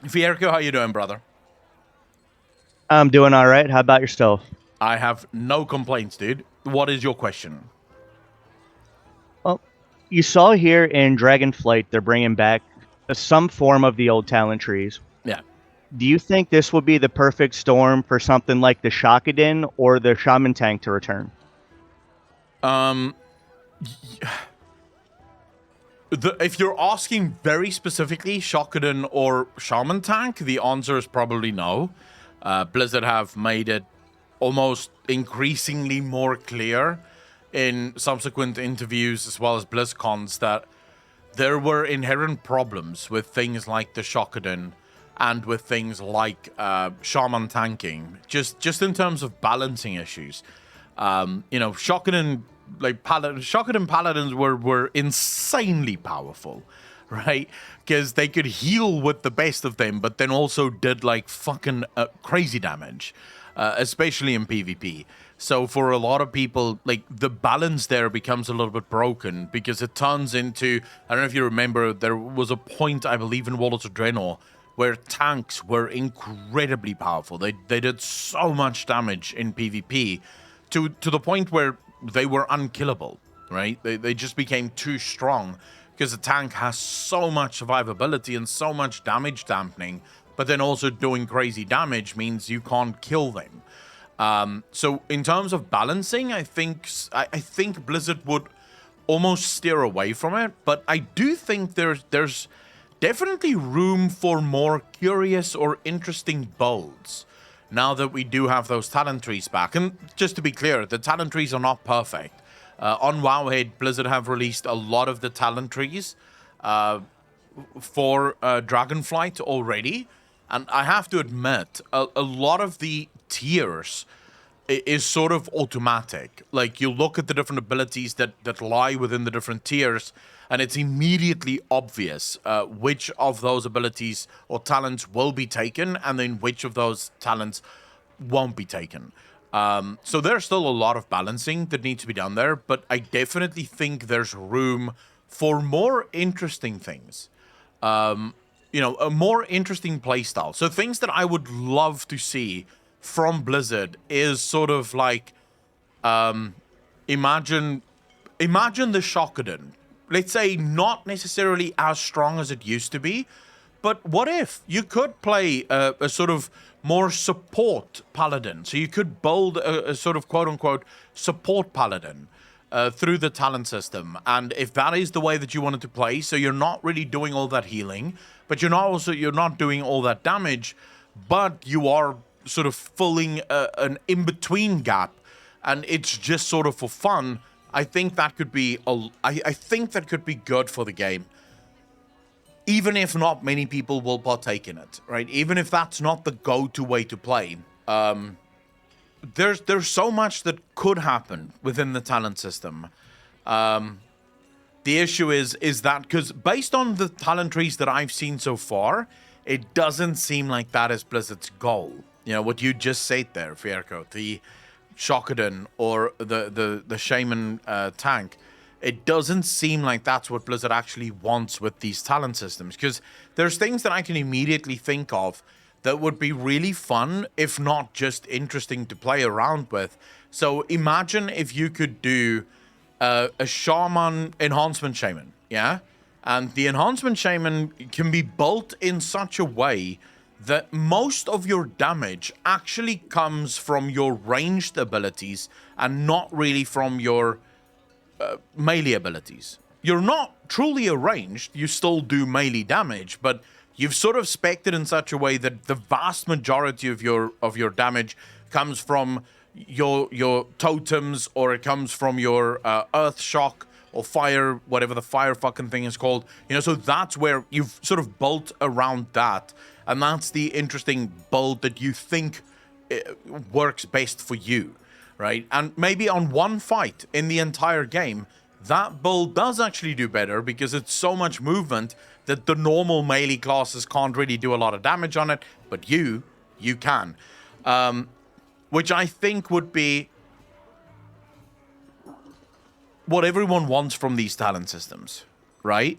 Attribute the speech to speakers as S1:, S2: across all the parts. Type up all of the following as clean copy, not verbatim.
S1: Fierko, how you doing, brother?
S2: I'm doing all right. How about yourself?
S1: I have no complaints, dude. What is your question?
S2: Well, you saw here in Dragonflight, they're bringing back some form of the old talent trees.
S1: Yeah.
S2: Do you think this would be the perfect storm for something like the Shockadin or the Shaman tank to return?
S1: Um, if you're asking very specifically Shockadin or Shaman Tank, the answer is probably no. Blizzard have made it almost increasingly more clear in subsequent interviews as well as BlizzCons that there were inherent problems with things like the Shockadin and with things like Shaman tanking, just in terms of balancing issues. Shockadin Shockadin paladins were insanely powerful, right? Because they could heal with the best of them, but then also did like fucking crazy damage, especially in PvP. So for a lot of people, like the balance there becomes a little bit broken because it turns into, I don't know if you remember, there was a point I believe in Worlds of Draenor where tanks were incredibly powerful. They did so much damage in PvP to the point where they were unkillable, right? They just became too strong because the tank has so much survivability and so much damage dampening, but then also doing crazy damage means you can't kill them. So in terms of balancing, I think Blizzard would almost steer away from it, but I do think there's definitely room for more curious or interesting builds now that we do have those talent trees back. And just to be clear, the talent trees are not perfect. On Wowhead, Blizzard have released a lot of the talent trees for Dragonflight already, and I have to admit, a lot of the tiers is sort of automatic. Like you look at the different abilities that lie within the different tiers, and it's immediately obvious which of those abilities or talents will be taken, and then which of those talents won't be taken. So there's still a lot of balancing that needs to be done there, but I definitely think there's room for more interesting things. A more interesting playstyle. So things that I would love to see from Blizzard is sort of like imagine imagine the Shockadin. Let's say not necessarily as strong as it used to be, but what if you could play a sort of more support paladin? So you could build a sort of quote unquote support paladin through the talent system. And if that is the way that you wanted to play, so you're not really doing all that healing, but you're not doing all that damage, but you are sort of filling an in between gap, and it's just sort of for fun. I think that could be I think that could be good for the game, even if not many people will partake in it, right? Even if that's not the go-to way to play. There's so much that could happen within the talent system. The issue is that because based on the talent trees that I've seen so far, it doesn't seem like that is Blizzard's goal. You know what you just said there, Fierko, the Shockadin or the Shaman tank. It doesn't seem like that's what Blizzard actually wants with these talent systems, because there's things that I can immediately think of that would be really fun, if not just interesting to play around with. So imagine if you could do a shaman enhancement shaman, yeah? And the enhancement shaman can be built in such a way that most of your damage actually comes from your ranged abilities and not really from your melee abilities. You're not truly a ranged, you still do melee damage, but you've sort of spec'd it in such a way that the vast majority of your damage comes from your totems, or it comes from your earth shock or fire, whatever the fire fucking thing is called. So that's where you've sort of built around that, and that's the interesting build that you think works best for you, right? And maybe on one fight in the entire game, that build does actually do better because it's so much movement that the normal melee classes can't really do a lot of damage on it, but you can. Which I think would be what everyone wants from these talent systems, right?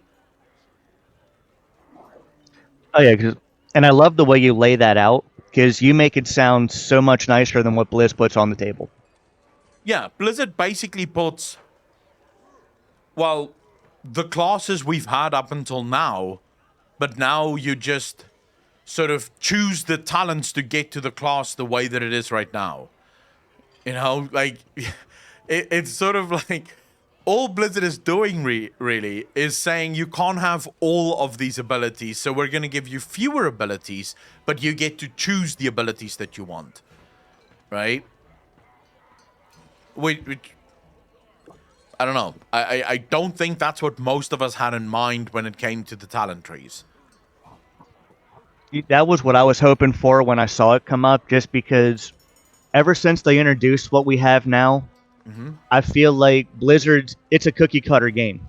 S2: Oh yeah, because And I love the way you lay that out because you make it sound so much nicer than what Blizz puts on the table.
S1: Yeah, Blizzard basically puts, well, the classes we've had up until now, but now you just sort of choose the talents to get to the class the way that it is right now. You know, like, it's sort of like all Blizzard is doing really is saying you can't have all of these abilities, so we're going to give you fewer abilities, but you get to choose the abilities that you want. Right? Which I don't know. I don't think that's what most of us had in mind when it came to the talent trees.
S2: That was what I was hoping for when I saw it come up, just because ever since they introduced what we have now, I feel like Blizzard's it's a cookie cutter game.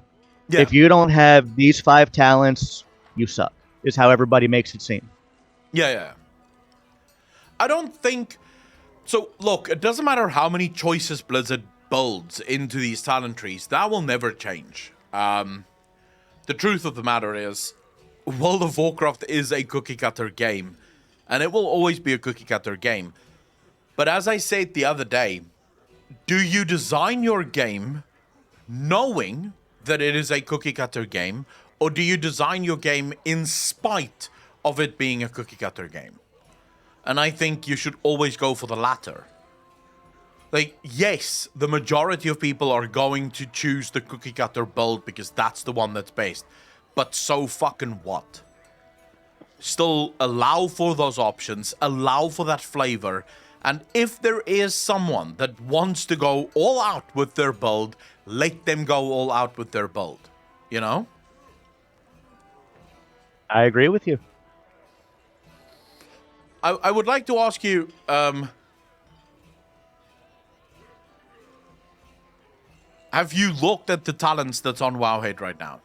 S1: Yeah.
S2: If you don't have these 5 talents, you suck. Is how everybody makes it seem.
S1: Yeah. I don't think so. Look, it doesn't matter how many choices Blizzard builds into these talent trees, that will never change. The truth of the matter is, World of Warcraft is a cookie cutter game, and it will always be a cookie cutter game. But as I said the other day, do you design your game knowing that it is a cookie cutter game, or do you design your game in spite of it being a cookie cutter game? And I think you should always go for the latter. Like, yes, the majority of people are going to choose the cookie cutter build because that's the one that's best. But so fucking what? Still allow for those options, allow for that flavor, and if there is someone that wants to go all out with their build, let them go all out with their build. You know?
S2: I agree with you.
S1: I would like to ask you, have you looked at the talents that's on Wowhead right now?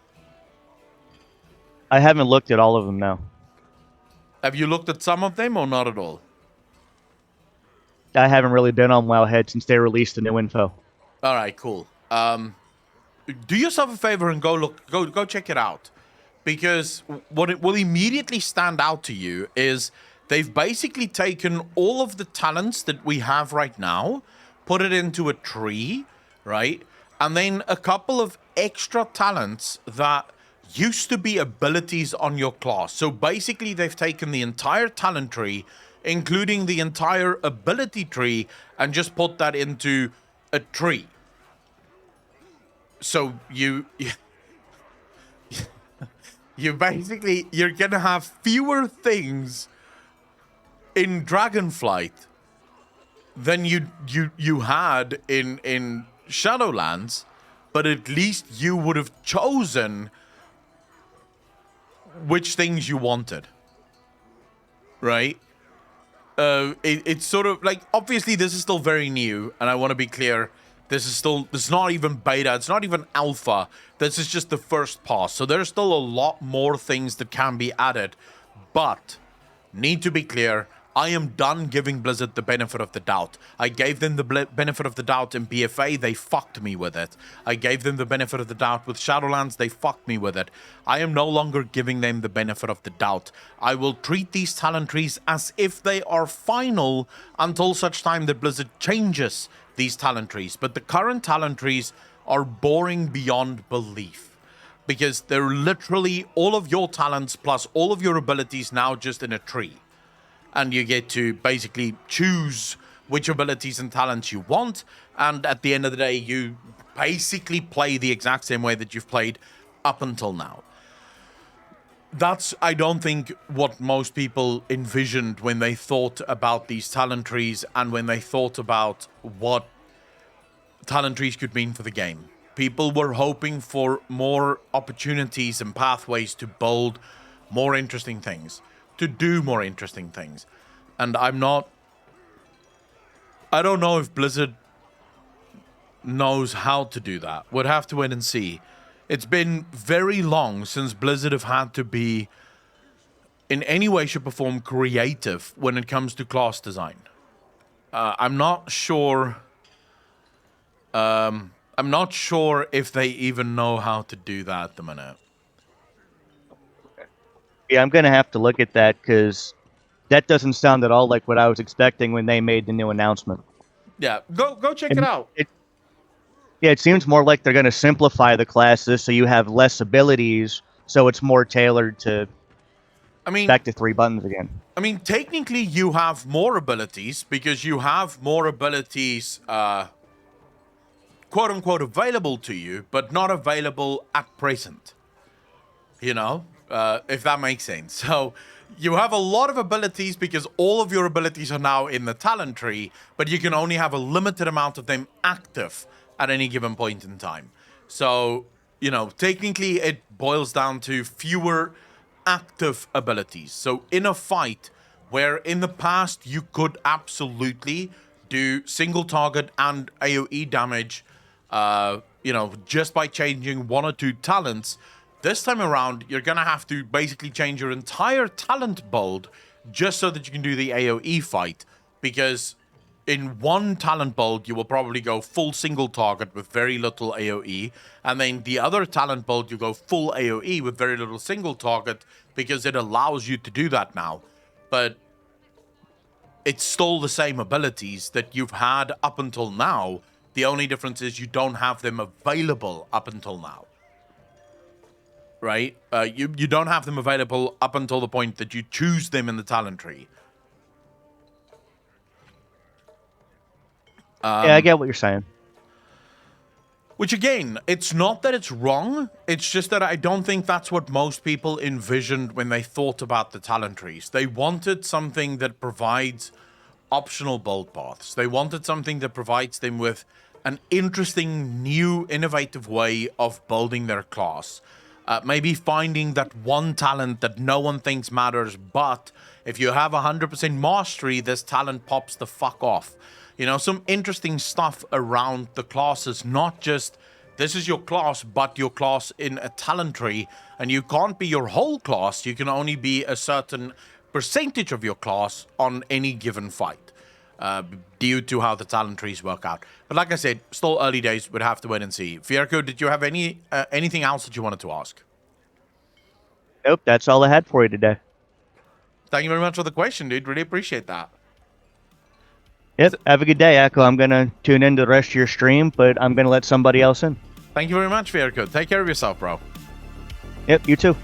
S2: I haven't looked at all of them now.
S1: Have you looked at some of them or not at all?
S2: I haven't really been on Wowhead since they released the new info.
S1: All right, cool. Do yourself a favor and go check it out, because what it will immediately stand out to you is they've basically taken all of the talents that we have right now, put it into a tree, right? And then a couple of extra talents that used to be abilities on your class. So basically, they've taken the entire talent tree, including the entire ability tree, and just put that into a tree. So you basically, you're gonna have fewer things in Dragonflight than you had in Shadowlands, but at least you would have chosen which things you wanted, right? It's sort of like, obviously this is still very new, and I want to be clear, this is not even beta, it's not even alpha, this is just the first pass, so there's still a lot more things that can be added, but need to be clear, I am done giving Blizzard the benefit of the doubt. I gave them the benefit of the doubt in BFA, they fucked me with it. I gave them the benefit of the doubt with Shadowlands, they fucked me with it. I am no longer giving them the benefit of the doubt. I will treat these talent trees as if they are final until such time that Blizzard changes these talent trees. But the current talent trees are boring beyond belief, because they're literally all of your talents plus all of your abilities now just in a tree. And you get to basically choose which abilities and talents you want. And at the end of the day, you basically play the exact same way that you've played up until now. That's, I don't think, what most people envisioned when they thought about these talent trees and when they thought about what talent trees could mean for the game. People were hoping for more opportunities and pathways to build more interesting things, to do more interesting things. And I don't know if Blizzard knows how to do that. We'd have to wait and see. It's been very long since Blizzard have had to be in any way, shape, or form creative when it comes to class design. I'm not sure if they even know how to do that at the minute.
S2: Yeah, I'm gonna have to look at that because that doesn't sound at all like what I was expecting when they made the new announcement.
S1: Yeah, go check it
S2: And
S1: out.
S2: yeah, it seems more like they're gonna simplify the classes so you have less abilities, so it's more tailored to
S1: I mean,
S2: back to 3 buttons again.
S1: technically you have more abilities because you have more abilities, quote unquote, available to you, but not available at present. If that makes sense. So you have a lot of abilities because all of your abilities are now in the talent tree, but you can only have a limited amount of them active at any given point in time. So, technically it boils down to fewer active abilities. So in a fight where in the past you could absolutely do single target and AoE damage, just by changing one or two talents, this time around, you're going to have to basically change your entire talent build just so that you can do the AoE fight. Because in one talent build, you will probably go full single target with very little AoE. And then the other talent build, you go full AoE with very little single target because it allows you to do that now. But it's still the same abilities that you've had up until now. The only difference is you don't have them available up until now. Right? You don't have them available up until the point that you choose them in the talent tree.
S2: Yeah, I get what you're saying.
S1: Which again, it's not that it's wrong. It's just that I don't think that's what most people envisioned when they thought about the talent trees. They wanted something that provides optional build paths. They wanted something that provides them with an interesting, new, innovative way of building their class. Maybe finding that one talent that no one thinks matters, but if you have 100% mastery, this talent pops the fuck off. Some interesting stuff around the classes, not just this is your class, but your class in a talent tree, and you can't be your whole class. You can only be a certain percentage of your class on any given fight, due to how the talent trees work out. But like I said, still early days. We'd have to wait and see. Fierco, did you have anything else that you wanted to ask?
S2: Nope, that's all I had for you today.
S1: Thank you very much for the question, dude. Really appreciate that.
S2: Yep, have a good day, Echo. I'm going to tune into the rest of your stream, but I'm going to let somebody else in.
S1: Thank you very much, Fierco. Take care of yourself, bro.
S2: Yep, you too.